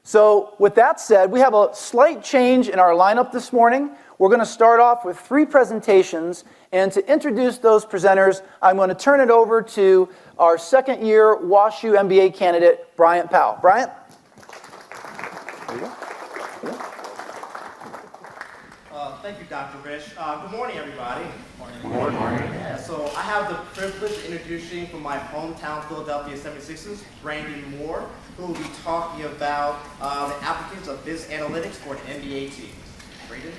So with that said, we have a slight change in our lineup this morning. We're going to start off with 3 presentations, and to introduce those presenters, I'm going to turn it over to our second-year WashU MBA candidate, Bryant Powell. Bryant? There you go. Thank you, Dr. Rich. Good morning, everybody. Good morning. Yeah, so I have the privilege of introducing from my hometown, Philadelphia 76ers, Braden Moore, who will be talking about the applications of business analytics for an NBA team. Braden?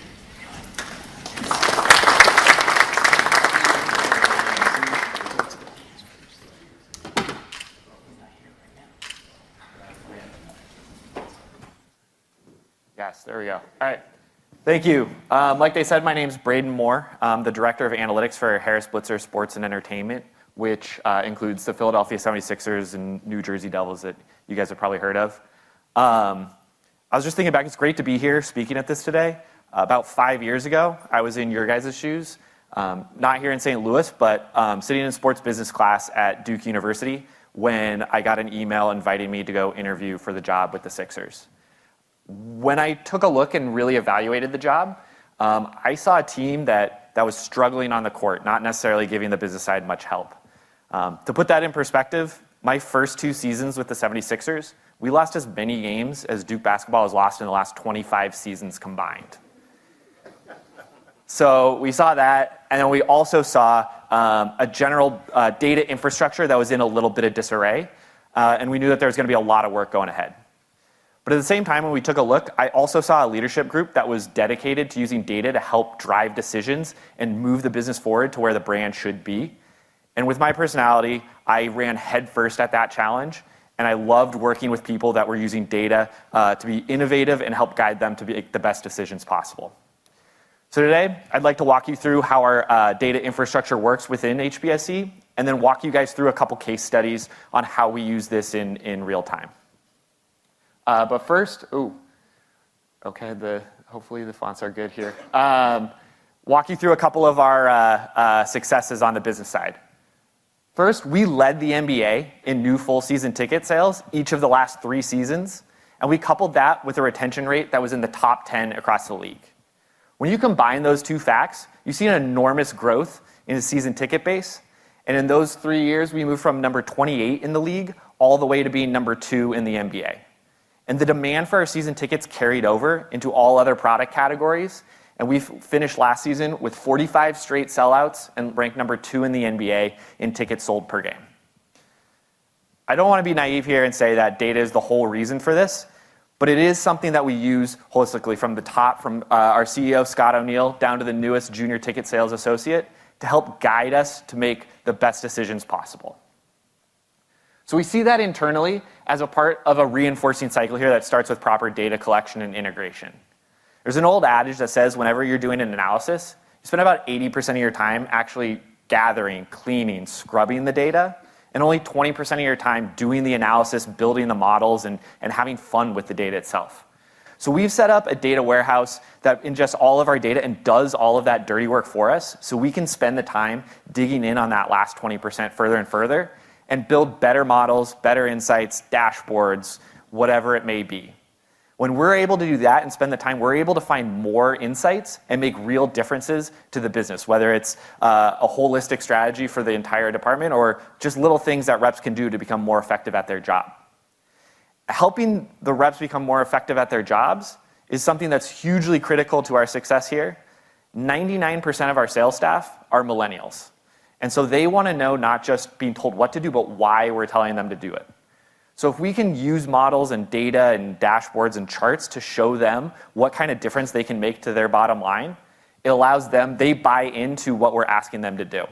Yes, there we go. All right. Thank you. Like they said, my name's Braden Moore. I'm the Director of Analytics for Harris Blitzer Sports and Entertainment, which includes the Philadelphia 76ers and New Jersey Devils that you guys have probably heard of. I was just thinking back, it's great to be here speaking at this today. About 5 years ago, I was in your guys' shoes, not here in St. Louis, but sitting in sports business class at Duke University when I got an email inviting me to go interview for the job with the Sixers. When I took a look and really evaluated the job, I saw a team that was struggling on the court, not necessarily giving the business side much help. To put that in perspective, my first 2 seasons with the 76ers, we lost as many games as Duke basketball has lost in the last 25 seasons combined. So we saw that, and then we also saw a general data infrastructure that was in a little bit of disarray, and we knew that there was going to be a lot of work going ahead. But at the same time, when we took a look, I also saw a leadership group that was dedicated to using data to help drive decisions and move the business forward to where the brand should be. And with my personality, I ran headfirst at that challenge, and I loved working with people that were using data to be innovative and help guide them to make the best decisions possible. So today, I'd like to walk you through how our data infrastructure works within HBSE, and then walk you guys through a couple case studies on how we use this in real time. But first, hopefully the fonts are good here. Walk you through a couple of our successes on the business side. First, we led the NBA in new full season ticket sales each of the last 3 seasons, and we coupled that with a retention rate that was in the top 10 across the league. When you combine those 2 facts, you see an enormous growth in the season ticket base, and in those 3 years, we moved from number 28 in the league all the way to being number 2 in the NBA. And the demand for our season tickets carried over into all other product categories, and we finished last season with 45 straight sellouts and ranked number 2 in the NBA in tickets sold per game. I don't want to be naive here and say that data is the whole reason for this, but it is something that we use holistically from the top, from our CEO, Scott O'Neill, down to the newest junior ticket sales associate to help guide us to make the best decisions possible. So we see that internally as a part of a reinforcing cycle here that starts with proper data collection and integration. There's an old adage that says whenever you're doing an analysis, you spend about 80% of your time actually gathering, cleaning, scrubbing the data, and only 20% of your time doing the analysis, building the models, and having fun with the data itself. So we've set up a data warehouse that ingests all of our data and does all of that dirty work for us, so we can spend the time digging in on that last 20% further and further, and build better models, better insights, dashboards, whatever it may be. When we're able to do that and spend the time, we're able to find more insights and make real differences to the business, whether it's a holistic strategy for the entire department or just little things that reps can do to become more effective at their job. Helping the reps become more effective at their jobs is something that's hugely critical to our success here. 99% of our sales staff are millennials. And so they want to know not just being told what to do, but why we're telling them to do it. So if we can use models and data and dashboards and charts to show them what kind of difference they can make to their bottom line, it allows them, they buy into what we're asking them to do.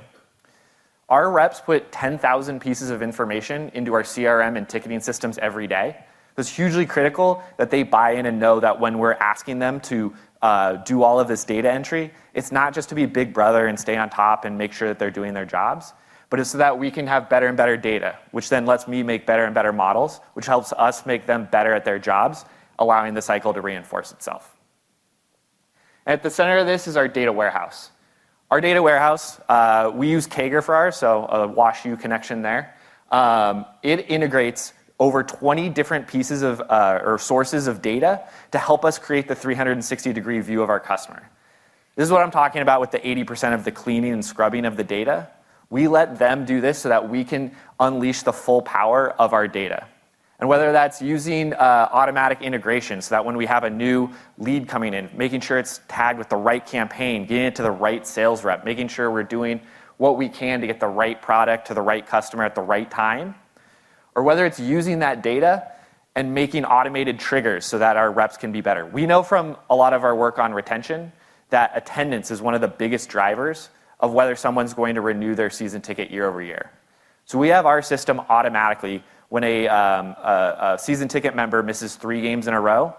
Our reps put 10,000 pieces of information into our CRM and ticketing systems every day. It's hugely critical that they buy in and know that when we're asking them to do all of this data entry, it's not just to be big brother and stay on top and make sure that they're doing their jobs, but it's so that we can have better and better data, which then lets me make better and better models, which helps us make them better at their jobs, allowing the cycle to reinforce itself. At the center of this is our data warehouse. Our data warehouse, we use Kager for ours, so a WashU connection there. It integrates over 20 different pieces of or sources of data to help us create the 360-degree view of our customer. This is what I'm talking about with the 80% of the cleaning and scrubbing of the data. We let them do this so that we can unleash the full power of our data. And whether that's using automatic integration so that when we have a new lead coming in, making sure it's tagged with the right campaign, getting it to the right sales rep, making sure we're doing what we can to get the right product to the right customer at the right time, or whether it's using that data and making automated triggers so that our reps can be better. We know from a lot of our work on retention that attendance is one of the biggest drivers of whether someone's going to renew their season ticket year over year. So we have our system automatically when a season ticket member misses 3 games in a row,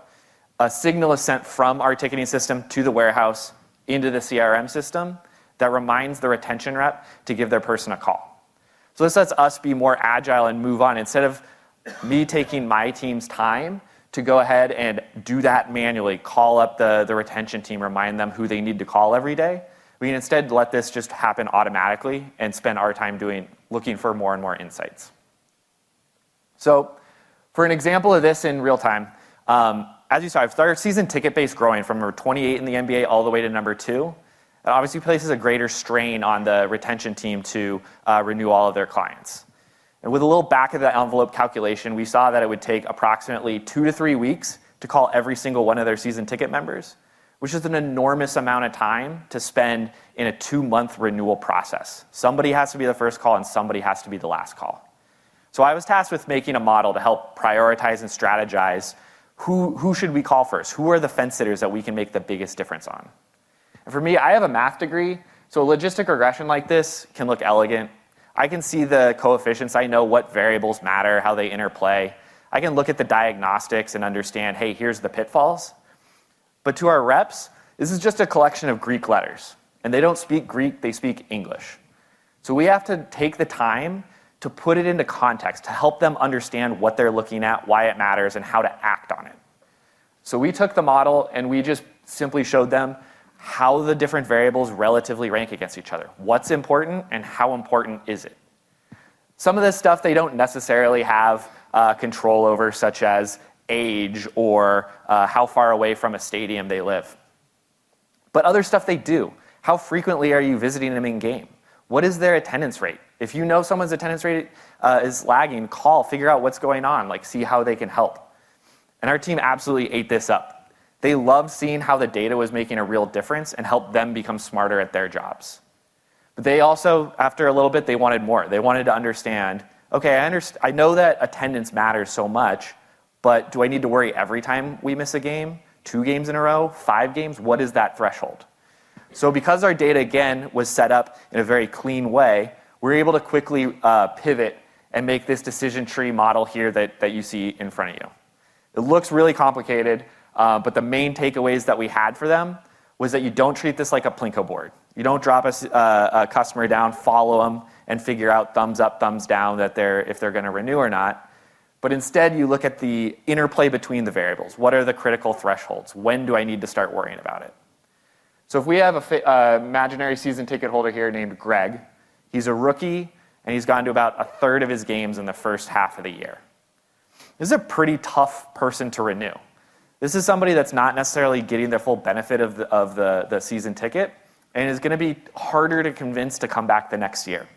a signal is sent from our ticketing system to the warehouse into the CRM system that reminds the retention rep to give their person a call. So this lets us be more agile and move on. Instead of me taking my team's time to go ahead and do that manually, call up the retention team, remind them who they need to call every day, we can instead let this just happen automatically and spend our time looking for more and more insights. So for an example of this in real time, as you saw, I've started season ticket base growing from number 28 in the NBA all the way to number 2. It obviously places a greater strain on the retention team to renew all of their clients. And with a little back of the envelope calculation, we saw that it would take approximately 2 to 3 weeks to call every single one of their season ticket members, which is an enormous amount of time to spend in a 2-month renewal process. Somebody has to be the first call and somebody has to be the last call. So I was tasked with making a model to help prioritize and strategize who should we call first? Who are the fence sitters that we can make the biggest difference on? And for me, I have a math degree, so a logistic regression like this can look elegant. I can see the coefficients. I know what variables matter, how they interplay. I can look at the diagnostics and understand, hey, here's the pitfalls. But to our reps, this is just a collection of Greek letters. And they don't speak Greek, they speak English. So we have to take the time to put it into context, to help them understand what they're looking at, why it matters, and how to act on it. So we took the model and we just simply showed them how the different variables relatively rank against each other. What's important and how important is it? Some of this stuff they don't necessarily have control over, such as age or how far away from a stadium they live. But other stuff they do. How frequently are you visiting them in game? What is their attendance rate? If you know someone's attendance rate is lagging, call, figure out what's going on, see how they can help. And our team absolutely ate this up. They loved seeing how the data was making a real difference and helped them become smarter at their jobs. But they also, after a little bit, they wanted more. They wanted to understand, okay, I know that attendance matters so much, but do I need to worry every time we miss a game? 2 games in a row? 5 games? What is that threshold? So because our data, again, was set up in a very clean way, we're able to quickly pivot and make this decision tree model here that you see in front of you. It looks really complicated, but the main takeaways that we had for them was that you don't treat this like a Plinko board. You don't drop a customer down, follow them, and figure out thumbs up, thumbs down if they're going to renew or not. But instead, you look at the interplay between the variables. What are the critical thresholds? When do I need to start worrying about it? So if we have an imaginary season ticket holder here named Greg, he's a rookie, and he's gone to about a third of his games in the first half of the year. This is a pretty tough person to renew. This is somebody that's not necessarily getting the full benefit of the season ticket and is going to be harder to convince to come back the next year.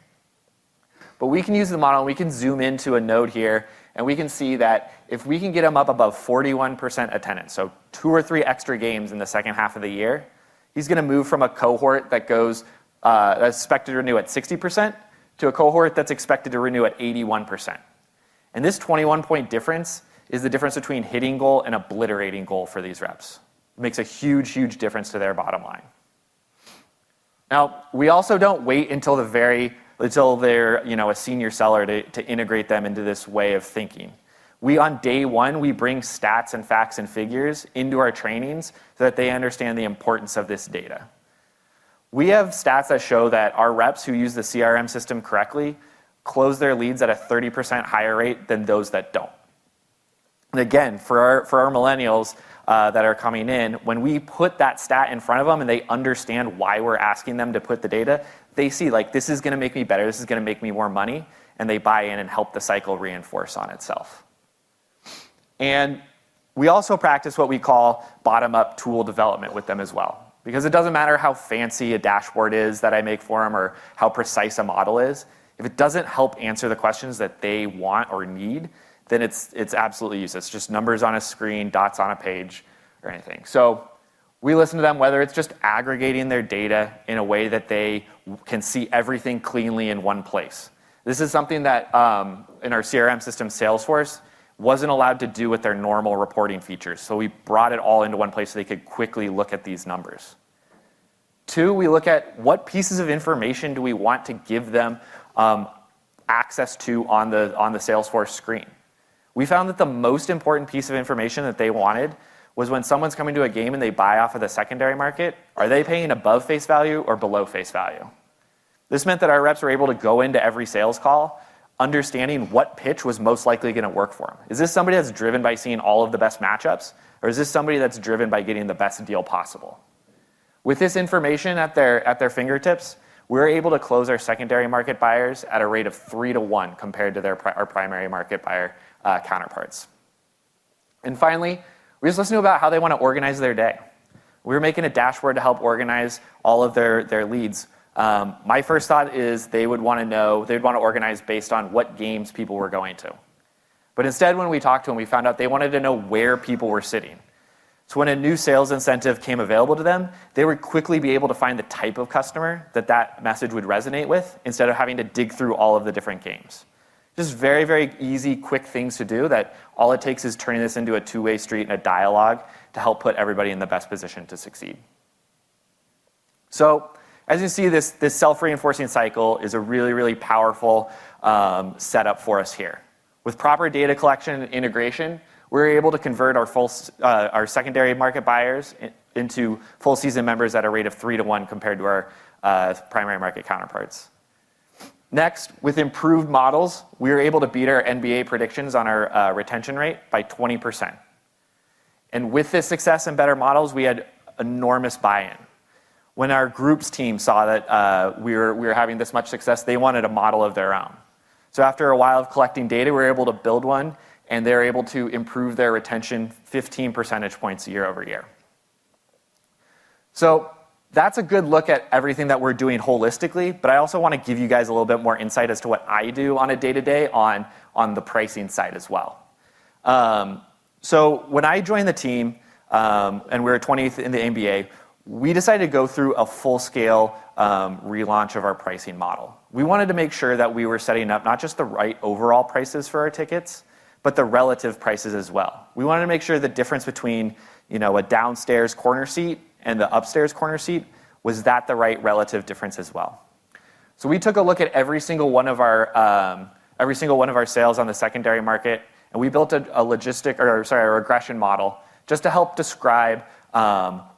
But we can use the model, and we can zoom into a node here, and we can see that if we can get him up above 41% attendance, so 2 or 3 extra games in the second half of the year, he's going to move from a cohort that's expected to renew at 60% to a cohort that's expected to renew at 81%. And this 21-point difference is the difference between hitting goal and obliterating goal for these reps. It makes a huge, huge difference to their bottom line. Now, we also don't wait until they're a senior seller to integrate them into this way of thinking. On day 1, we bring stats and facts and figures into our trainings so that they understand the importance of this data. We have stats that show that our reps who use the CRM system correctly close their leads at a 30% higher rate than those that don't. And again, for our millennials that are coming in, when we put that stat in front of them and they understand why we're asking them to put the data, they see this is going to make me better, this is going to make me more money, and they buy in and help the cycle reinforce on itself. And we also practice what we call bottom-up tool development with them as well. Because it doesn't matter how fancy a dashboard is that I make for them or how precise a model is. If it doesn't help answer the questions that they want or need, then it's absolutely useless. Just numbers on a screen, dots on a page, or anything. So we listen to them, whether it's just aggregating their data in a way that they can see everything cleanly in one place. This is something that in our CRM system, Salesforce, wasn't allowed to do with their normal reporting features. So we brought it all into one place so they could quickly look at these numbers. 2, we look at what pieces of information do we want to give them access to on the Salesforce screen. We found that the most important piece of information that they wanted was when someone's coming to a game and they buy off of the secondary market, are they paying above face value or below face value? This meant that our reps were able to go into every sales call understanding what pitch was most likely going to work for them. Is this somebody that's driven by seeing all of the best matchups, or is this somebody that's driven by getting the best deal possible? With this information at their fingertips, we're able to close our secondary market buyers at a rate of 3 to 1 compared to our primary market buyer counterparts. And finally, we just listen to about how they want to organize their day. We were making a dashboard to help organize all of their leads. My first thought is they'd want to organize based on what games people were going to. But instead, when we talked to them, we found out they wanted to know where people were sitting. So when a new sales incentive came available to them, they would quickly be able to find the type of customer that message would resonate with instead of having to dig through all of the different games. Just very, very easy, quick things to do that all it takes is turning this into a two-way street and a dialogue to help put everybody in the best position to succeed. So as you see, this self-reinforcing cycle is a really, really powerful setup for us here. With proper data collection and integration, we're able to convert our secondary market buyers into full season members at a rate of 3 to 1 compared to our primary market counterparts. Next, with improved models, we were able to beat our NBA predictions on our retention rate by 20%. And with this success and better models, we had enormous buy-in. When our groups team saw that we were having this much success, they wanted a model of their own. So after a while of collecting data, we were able to build one, and they were able to improve their retention 15 percentage points year over year. So that's a good look at everything that we're doing holistically, but I also want to give you guys a little bit more insight as to what I do on a day-to-day on the pricing side as well. So when I joined the team, and we were 20th in the NBA, we decided to go through a full-scale relaunch of our pricing model. We wanted to make sure that we were setting up not just the right overall prices for our tickets, but the relative prices as well. We wanted to make sure the difference between a downstairs corner seat and the upstairs corner seat was that the right relative difference as well. So we took a look at every single one of our sales on the secondary market, and we built a regression model just to help describe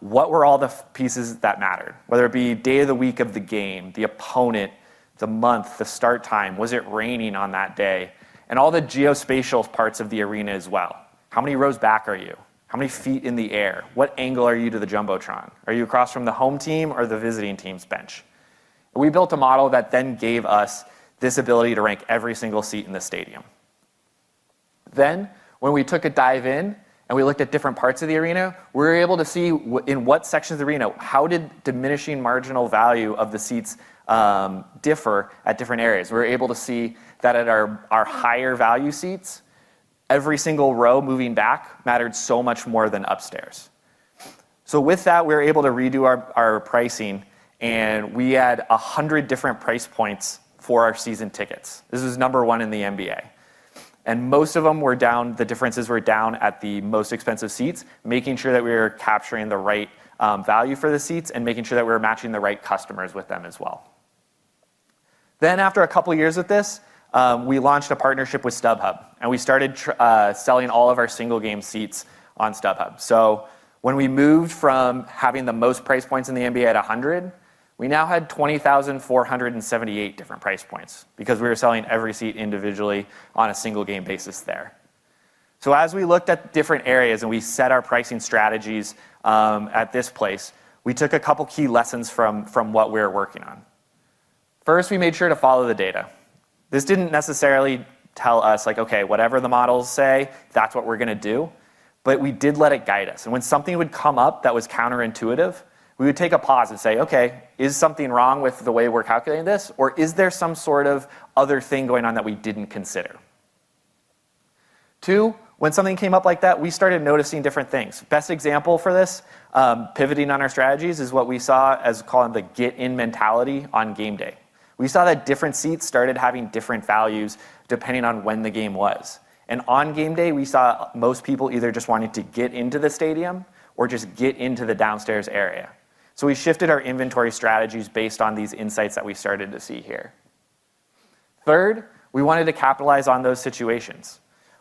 what were all the pieces that mattered, whether it be day of the week of the game, the opponent, the month, the start time, was it raining on that day, and all the geospatial parts of the arena as well. How many rows back are you? How many feet in the air? What angle are you to the Jumbotron? Are you across from the home team or the visiting team's bench? We built a model that then gave us this ability to rank every single seat in the stadium. Then, when we took a dive in and we looked at different parts of the arena, we were able to see in what sections of the arena, how did diminishing marginal value of the seats differ at different areas. We were able to see that at our higher value seats, every single row moving back mattered so much more than upstairs. So with that, we were able to redo our pricing, and we had 100 different price points for our season tickets. This is number 1 in the NBA. And most of them were down, the differences were down at the most expensive seats, making sure that we were capturing the right value for the seats and making sure that we were matching the right customers with them as well. Then after a couple years with this, we launched a partnership with StubHub, and we started selling all of our single game seats on StubHub. So when we moved from having the most price points in the NBA at 100, we now had 20,478 different price points because we were selling every seat individually on a single game basis there. So as we looked at different areas and we set our pricing strategies at this place, we took a couple key lessons from what we were working on. First, we made sure to follow the data. This didn't necessarily tell us, like, okay, whatever the models say, that's what we're going to do. But we did let it guide us. And when something would come up that was counterintuitive, we would take a pause and say, okay, is something wrong with the way we're calculating this? Or is there some sort of other thing going on that we didn't consider? 2, when something came up like that, we started noticing different things. Best example for this, pivoting on our strategies, is what we saw as calling the get-in mentality on game day. We saw that different seats started having different values depending on when the game was. And on game day, we saw most people either just wanting to get into the stadium or just get into the downstairs area. So we shifted our inventory strategies based on these insights that we started to see here. 3rd, we wanted to capitalize on those situations.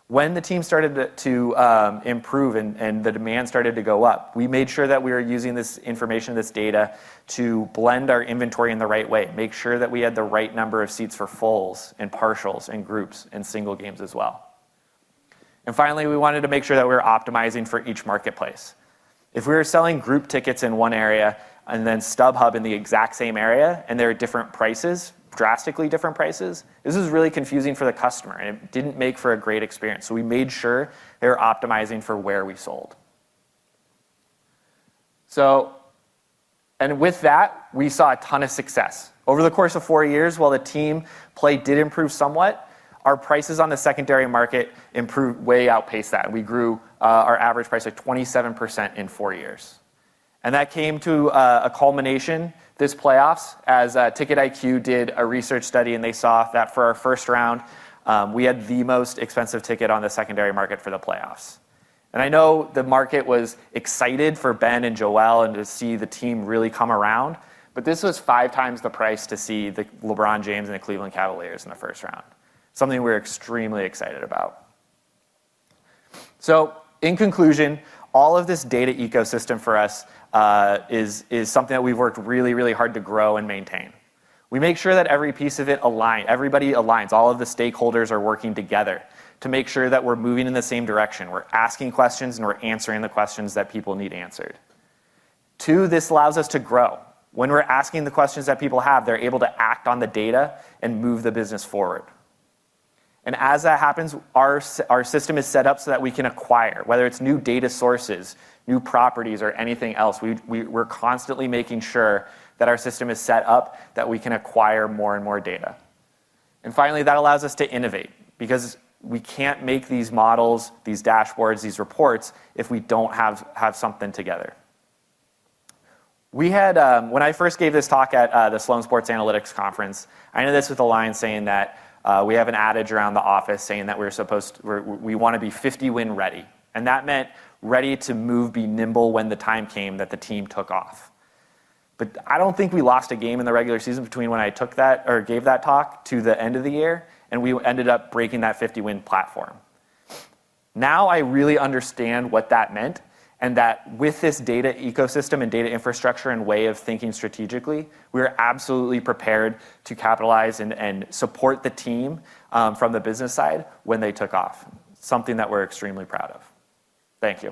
When the team started to improve and the demand started to go up, we made sure that we were using this information, this data, to blend our inventory in the right way, make sure that we had the right number of seats for fulls and partials and groups and single games as well. And finally, we wanted to make sure that we were optimizing for each marketplace. If we were selling group tickets in one area and then StubHub in the exact same area, and there are different prices, drastically different prices, this was really confusing for the customer, and it didn't make for a great experience. So we made sure they were optimizing for where we sold. And with that, we saw a ton of success. Over the course of 4 years, while the team play did improve somewhat, our prices on the secondary market improved, way outpaced that. We grew our average price by 27% in 4 years. And that came to a culmination this playoffs as Ticket IQ did a research study, and they saw that for our first round, we had the most expensive ticket on the secondary market for the playoffs. And I know the market was excited for Ben and Joel and to see the team really come around, but this was 5 times the price to see the LeBron James and the Cleveland Cavaliers in the first round. Something we're extremely excited about. So in conclusion, all of this data ecosystem for us is something that we've worked really, really hard to grow and maintain. We make sure that every piece of it everybody aligns, all of the stakeholders are working together to make sure that we're moving in the same direction. We're asking questions and we're answering the questions that people need answered. 2, this allows us to grow. When we're asking the questions that people have, they're able to act on the data and move the business forward. And as that happens, our system is set up so that we can acquire, whether it's new data sources, new properties, or anything else. We're constantly making sure that our system is set up that we can acquire more and more data. And finally, that allows us to innovate, because we can't make these models, these dashboards, these reports if we don't have something together. We had, when I first gave this talk at the Sloan Sports Analytics Conference, I ended this with a line saying that we have an adage around the office saying that we want to be 50-win ready. And that meant ready to move, be nimble when the time came that the team took off. But I don't think we lost a game in the regular season between when I took that or gave that talk to the end of the year, and we ended up breaking that 50-win platform. Now I really understand what that meant, and that with this data ecosystem and data infrastructure and way of thinking strategically, we're absolutely prepared to capitalize and support the team from the business side when they took off. Something that we're extremely proud of. Thank you.